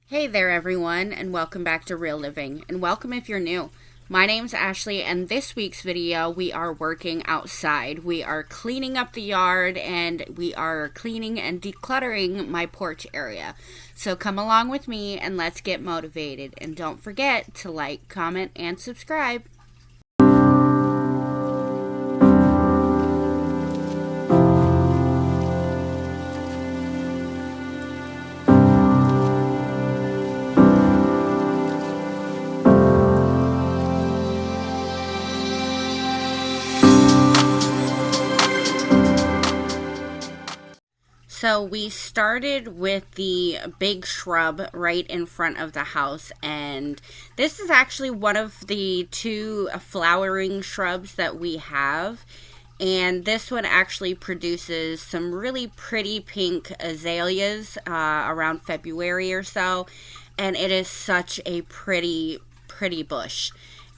Hey there everyone, and welcome back to Real Living, and welcome if you're new. My name's Ashley, and this week's video we are working outside. We are cleaning up the yard, and we are cleaning and decluttering my porch area. So come along with me and let's get motivated, and don't forget to like, comment, and subscribe. So we started with the big shrub right in front of the house, and this is actually one of the two flowering shrubs that we have. And this one actually produces some really pretty pink azaleas around February or so, and it is such a pretty bush.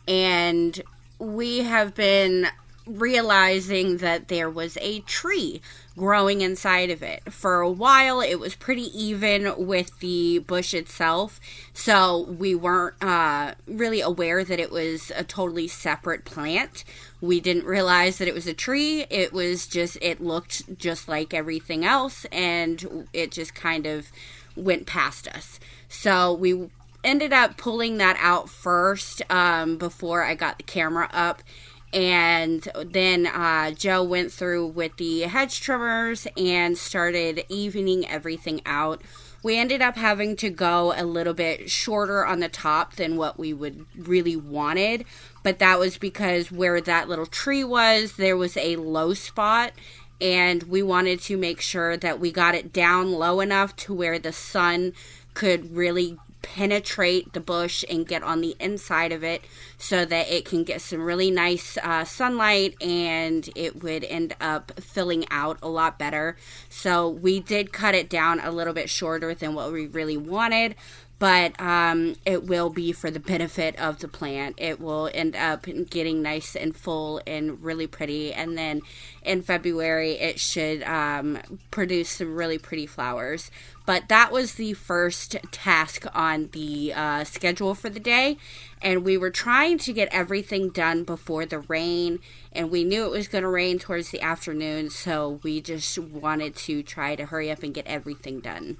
And we have been realizing that there was a tree growing inside of it. For a while, it was pretty even with the bush itself, so we weren't really aware that it was a totally separate plant. We didn't realize that it was a tree. It looked just like everything else, and it just kind of went past us. So we ended up pulling that out first before I got the camera up. And then Joe went through with the hedge trimmers and started evening everything out. We ended up having to go a little bit shorter on the top than what we would really wanted, but that was because where that little tree was, there was a low spot, and we wanted to make sure that we got it down low enough to where the sun could really penetrate the bush and get on the inside of it so that it can get some really nice sunlight, and it would end up filling out a lot better. So we did cut it down a little bit shorter than what we really wanted, but it will be for the benefit of the plant. It will end up getting nice and full and really pretty, and then in February it should produce some really pretty flowers. But that was the first task on the schedule for the day, and we were trying to get everything done before the rain, and we knew it was going to rain towards the afternoon, so we just wanted to try to hurry up and get everything done.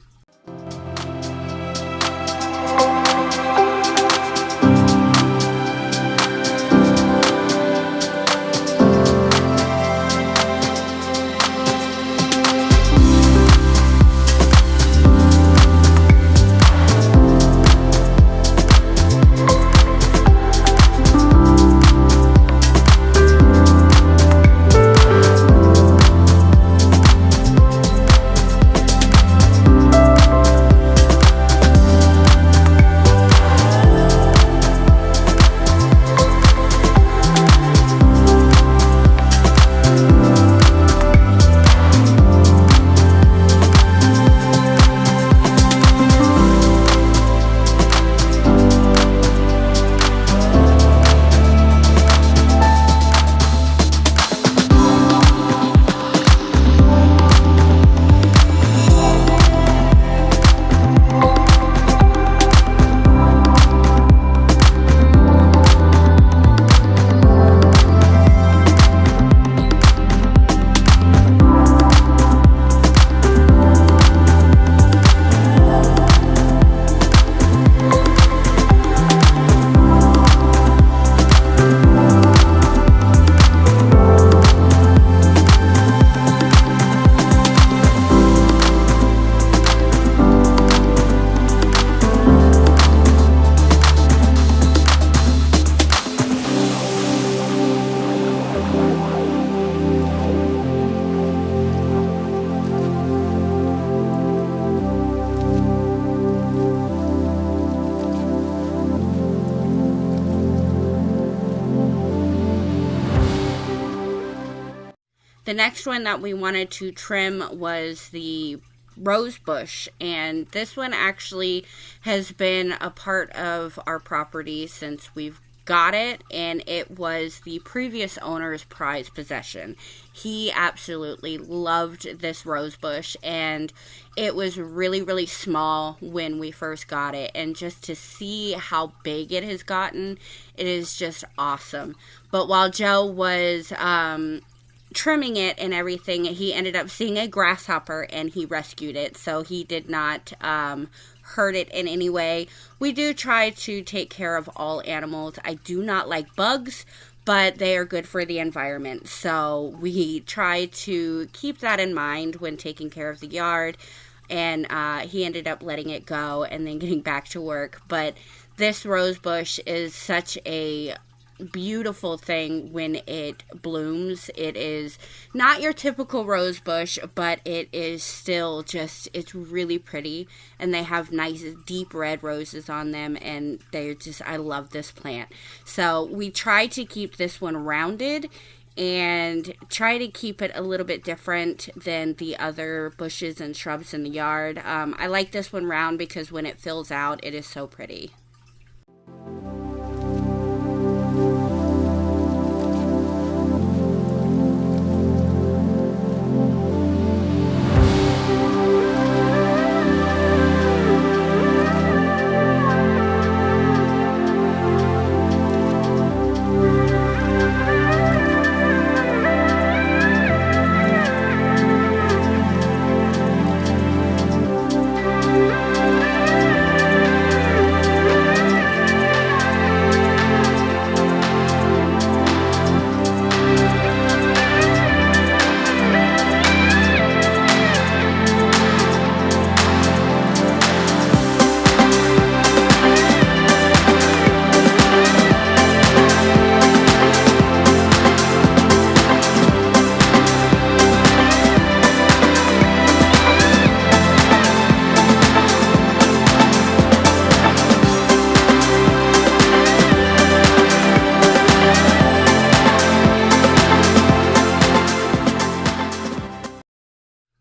The next one that we wanted to trim was the rose bush, and this one actually has been a part of our property since we've got it, and it was the previous owner's prized possession. He absolutely loved this rose bush, and it was really, really small when we first got it, and just to see how big it has gotten, it is just awesome. But while Joe was trimming it and everything, he ended up seeing a grasshopper and he rescued it, so he did not hurt it in any way. We do try to take care of all animals. I do not like bugs, but they are good for the environment, so we try to keep that in mind when taking care of the yard. And he ended up letting it go and then getting back to work. But this rose bush is such a beautiful thing when it blooms. It is not your typical rose bush, but it is still just, it's really pretty, and they have nice deep red roses on them, and they're just, I love this plant. So we try to keep this one rounded and try to keep it a little bit different than the other bushes and shrubs in the yard. I like this one round because when it fills out, it is so pretty.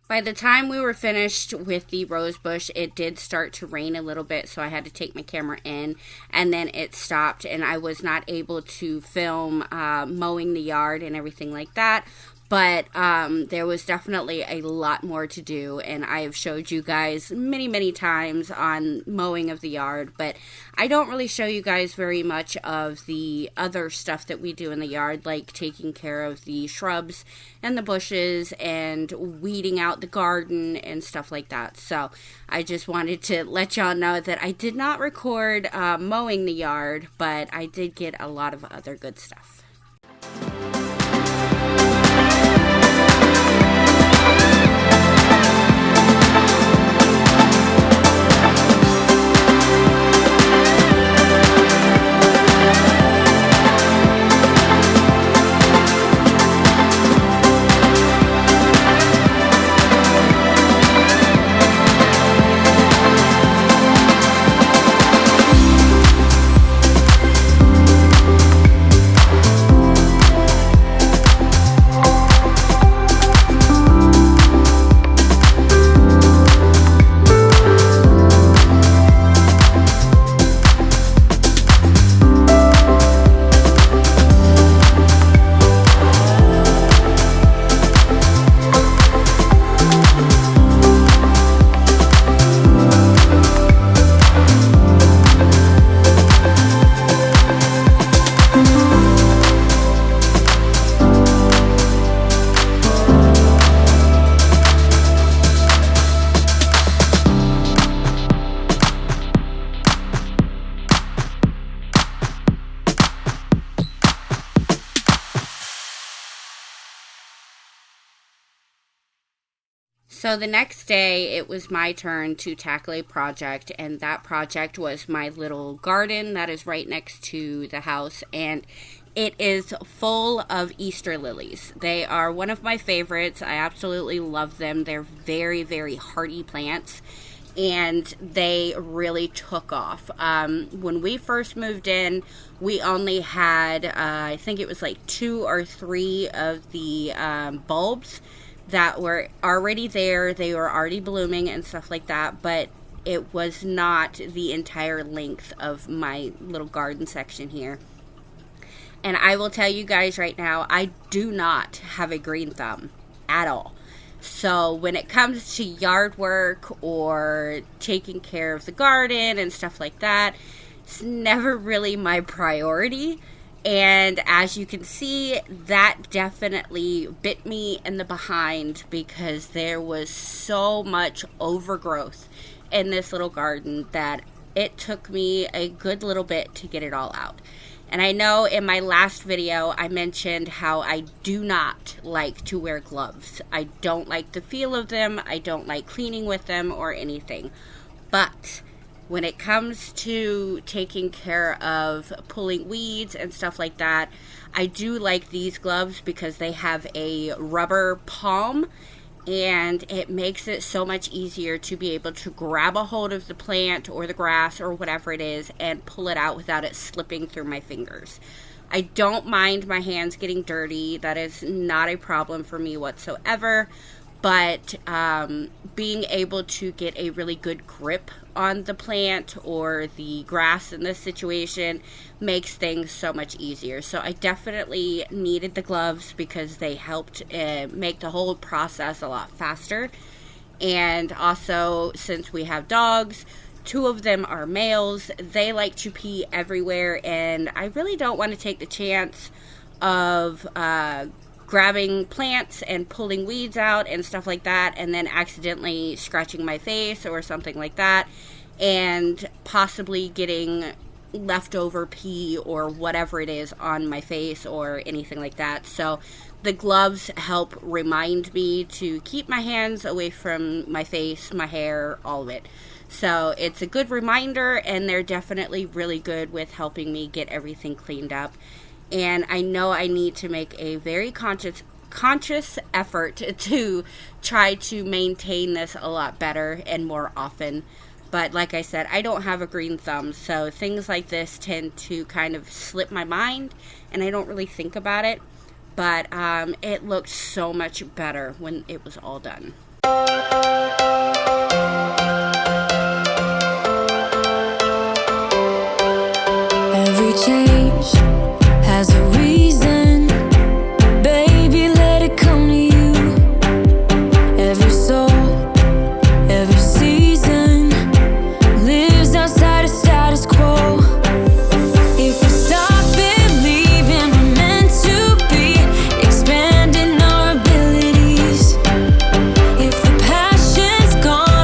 By the time we were finished with the rose bush, it did start to rain a little bit, so I had to take my camera in, and then it stopped, and I was not able to film mowing the yard and everything like that. But there was definitely a lot more to do, and I have showed you guys many, many times on mowing of the yard, but I don't really show you guys very much of the other stuff that we do in the yard, like taking care of the shrubs and the bushes and weeding out the garden and stuff like that. So I just wanted to let y'all know that I did not record mowing the yard, but I did get a lot of other good stuff. So the next day, it was my turn to tackle a project, and that project was my little garden that is right next to the house, and it is full of Easter lilies. They are one of my favorites. I absolutely love them. They're very, very hardy plants, and they really took off. When we first moved in, we only had, I think it was like 2 or 3 of the bulbs that were already there. They were already blooming and stuff like that, but it was not the entire length of my little garden section here. And I will tell you guys right now, I do not have a green thumb at all. So when it comes to yard work or taking care of the garden and stuff like that, it's never really my priority. And as you can see, that definitely bit me in the behind because there was so much overgrowth in this little garden that it took me a good little bit to get it all out. And I know in my last video I mentioned how I do not like to wear gloves. I don't like the feel of them. I don't like cleaning with them or anything. But when it comes to taking care of pulling weeds and stuff like that, I do like these gloves because they have a rubber palm, and it makes it so much easier to be able to grab a hold of the plant or the grass or whatever it is and pull it out without it slipping through my fingers. I don't mind my hands getting dirty. That is not a problem for me whatsoever. But being able to get a really good grip on the plant or the grass in this situation makes things so much easier. So I definitely needed the gloves because they helped make the whole process a lot faster. And also, since we have dogs, 2 of them are males. They like to pee everywhere, and I really don't want to take the chance of grabbing plants and pulling weeds out and stuff like that, and then accidentally scratching my face or something like that, and possibly getting leftover pee or whatever it is on my face or anything like that. So the gloves help remind me to keep my hands away from my face, my hair, all of it. So it's a good reminder, and they're definitely really good with helping me get everything cleaned up. And I know I need to make a very conscious effort to try to maintain this a lot better and more often. But like I said, I don't have a green thumb, so things like this tend to kind of slip my mind, and I don't really think about it. But it looked so much better when it was all done. Every change has a reason, baby, let it come to you. Every soul, every season lives outside of status quo. If we stop believing we're meant to be, expanding our abilities. If the passion's gone,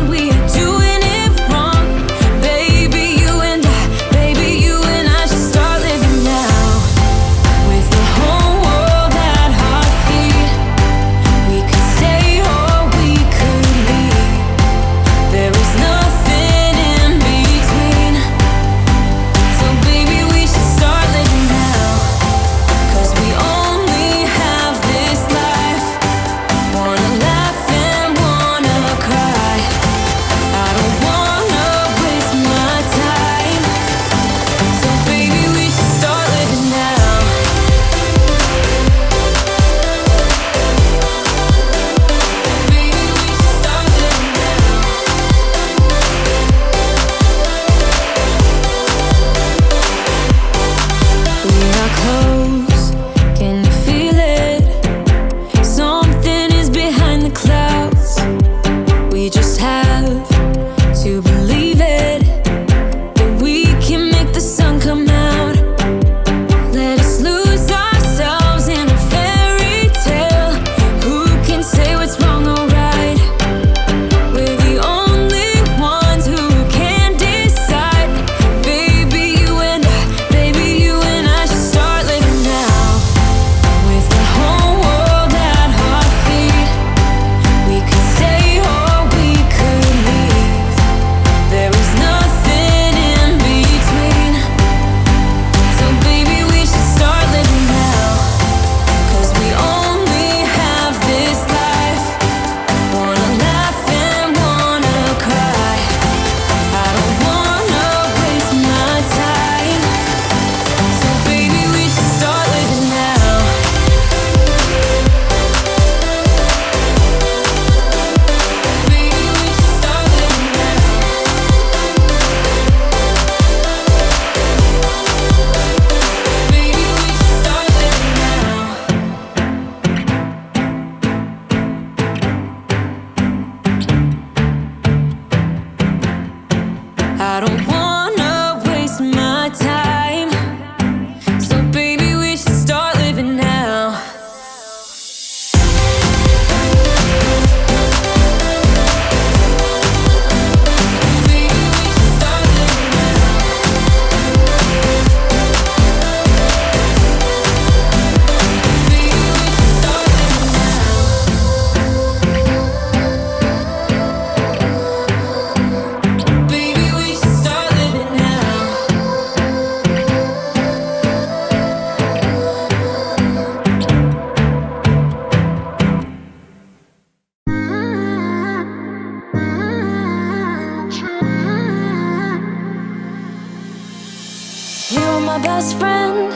You were my best friend.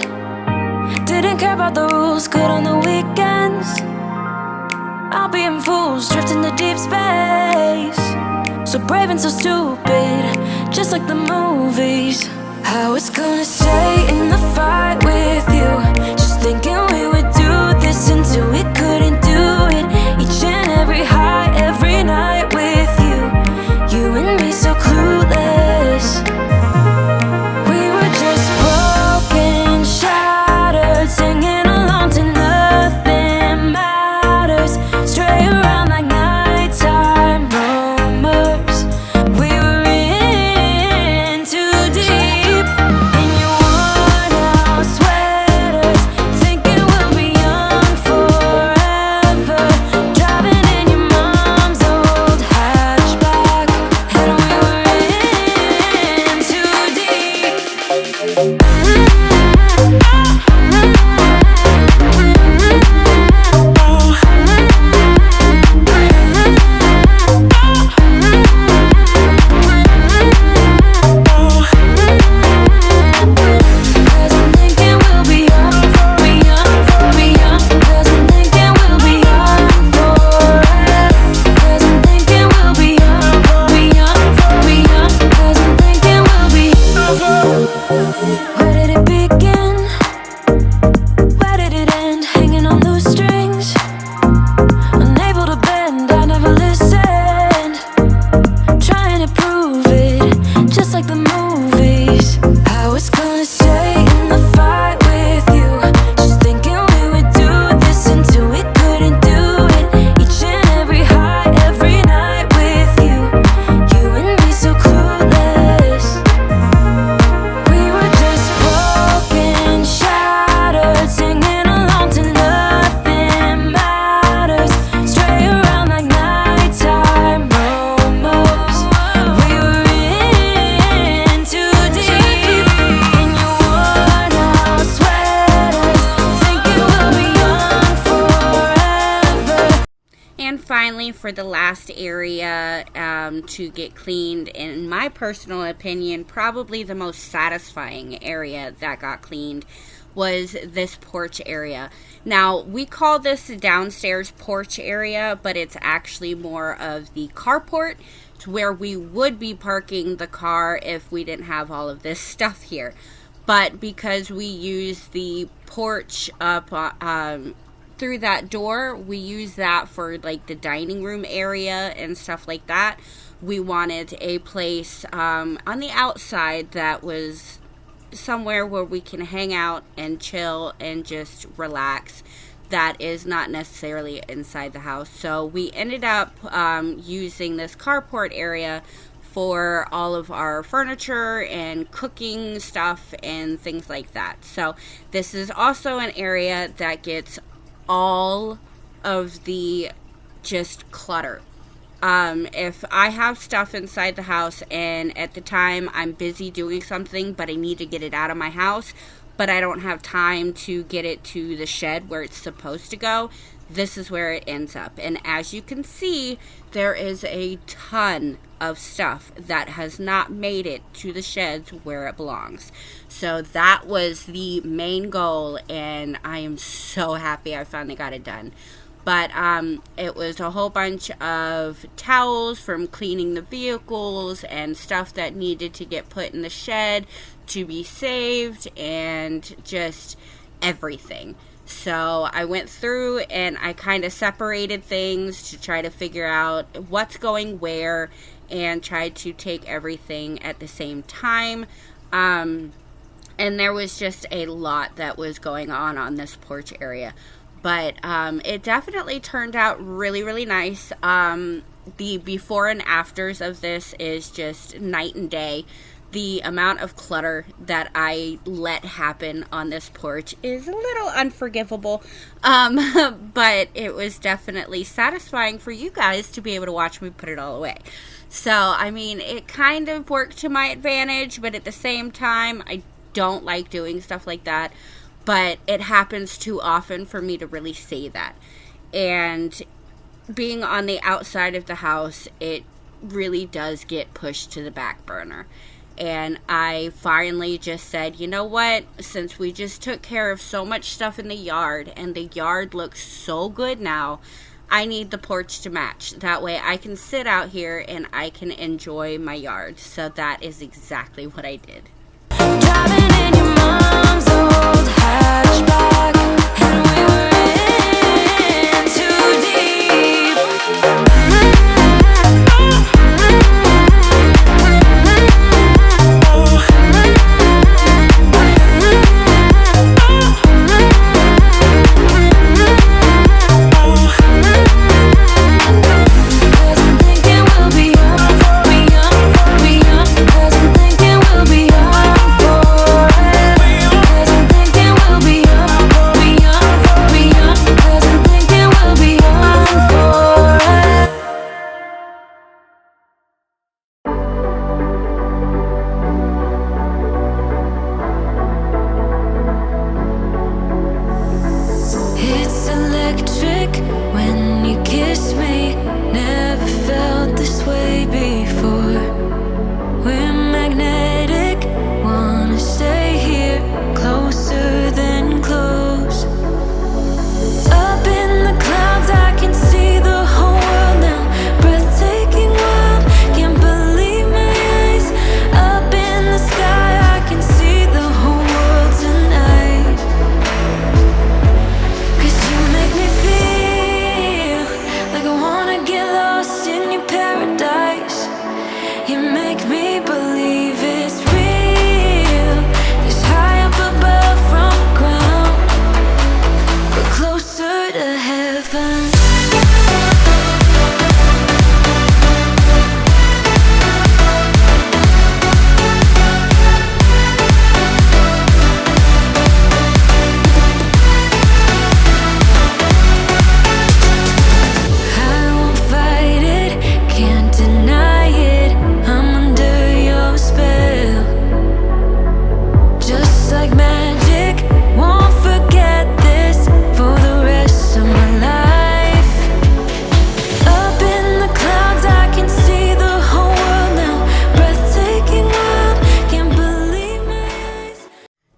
Didn't care about the rules, good on the weekends. I'll be in fools, drifting to deep space. So brave and so stupid, just like the movies. I was gonna stay in the fight with you, just thinking we would do this until we couldn't do it. Each and every high, every night with you. You and me so clueless. We were just broken, shattered, singing along to nothing matters. Stray around like nighttime rumors. We were in too deep. In your worn out sweaters, thinking we'll be young forever. Driving in your mom's old hatchback, and we were in too deep. Cause I'm thinking we'll be young, be young, be young. Cause I'm thinking we'll be young forever. Cause I'm thinking we'll be young, be young, be young. Cause I'm thinking we'll be. Where did it begin? Where did it end? Hanging on loose strings, unable to bend. I never listened, trying to prove it, just like the movies. I was gonna stay in the fight with you, just thinking we would do this until we couldn't do it. Each and every high, every night with you. You and me so clueless. We were just broken, shattered, singing along to nothing matters. Stray around like nighttime rumors. We were in too deep. In your worn out sweaters, thinking we'll be young forever. And finally, for the last area to get cleaned, in my personal opinion, probably the most satisfying area that got cleaned was this porch area. Now, we call this the downstairs porch area, but it's actually more of the carport. It's where we would be parking the car if we didn't have all of this stuff here. But because we use the porch up through that door, we use that for like the dining room area and stuff like that. We wanted a place on the outside that was somewhere where we can hang out and chill and just relax, that is not necessarily inside the house. So we ended up using this carport area for all of our furniture and cooking stuff and things like that. So this is also an area that gets all of the just clutter. If I have stuff inside the house and at the time I'm busy doing something, but I need to get it out of my house, but I don't have time to get it to the shed where it's supposed to go, this is where it ends up. And as you can see, there is a ton of stuff that has not made it to the sheds where it belongs. So that was the main goal, and I am so happy I finally got it done. But it was a whole bunch of towels from cleaning the vehicles and stuff that needed to get put in the shed to be saved, and just everything. So I went through and I kind of separated things to try to figure out what's going where and tried to take everything at the same time. And there was just a lot that was going on this porch area. But it definitely turned out really, really nice. The before and afters of this is just night and day. The amount of clutter that I let happen on this porch is a little unforgivable. But it was definitely satisfying for you guys to be able to watch me put it all away. So, I mean, it kind of worked to my advantage, but at the same time, I don't like doing stuff like that. But it happens too often for me to really say that. And being on the outside of the house, it really does get pushed to the back burner. And I finally just said, you know what, since we just took care of so much stuff in the yard and the yard looks so good now, I need the porch to match. That way I can sit out here and I can enjoy my yard. So that is exactly what I did. Driving in your mom's old hatchback, and we were in too deep. Cause I'm thinking we'll be young, cause I'm thinking we'll be young forever. Cause I'm thinking we'll be young, cause I'm thinking we'll be young forever. It's electric when you kiss me. Never felt this way before. We're magnetic, wanna stay here, closer than close. Up in the clouds, I can see the whole world now. Breathtaking wild, can't believe my eyes. Up in the sky, I can see the whole world tonight. Cause you make me feel like I wanna get lost in your paradise. You make me believe it's real. This high up above from the ground, we're closer to heaven. I won't fight it, can't deny it. I'm under your spell. Just like magic, won't forget this for the rest of my life. Up in the clouds, I can see the whole world now. Breathtaking wild, can't believe my eyes.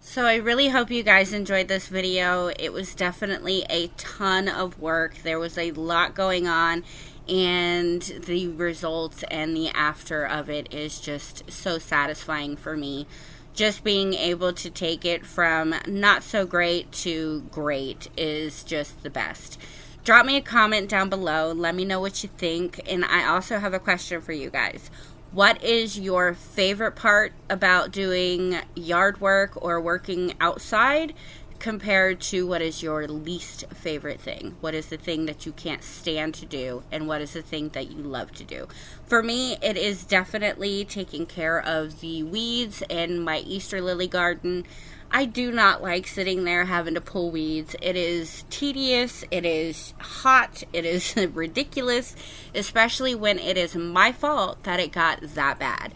So I really hope you guys enjoyed this video. It was definitely a ton of work. There was a lot going on, and the results and the after of it is just so satisfying for me. Just being able to take it from not so great to great is just the best. Drop me a comment down below. Let me know what you think. And I also have a question for you guys. What is your favorite part about doing yard work or working outside compared to what is your least favorite thing? What is the thing that you can't stand to do, and what is the thing that you love to do? For me, it is definitely taking care of the weeds in my Easter lily garden. I do not like sitting there having to pull weeds. It is tedious, it is hot, it is ridiculous, especially when it is my fault that it got that bad.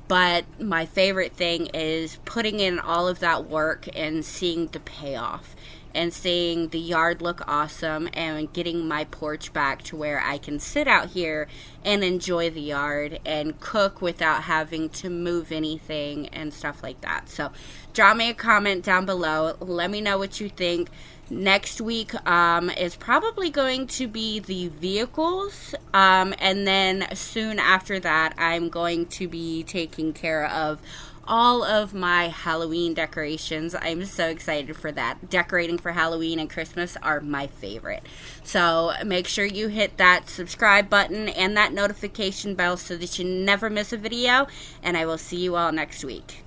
But my favorite thing is putting in all of that work and seeing the payoff and seeing the yard look awesome and getting my porch back to where I can sit out here and enjoy the yard and cook without having to move anything and stuff like that. So drop me a comment down below. Let me know what you think. Next week is probably going to be the vehicles, and then soon after that I'm going to be taking care of all of my Halloween decorations. I'm so excited for that. Decorating for Halloween and Christmas are my favorite. So make sure you hit that subscribe button and that notification bell so that you never miss a video, and I will see you all next week.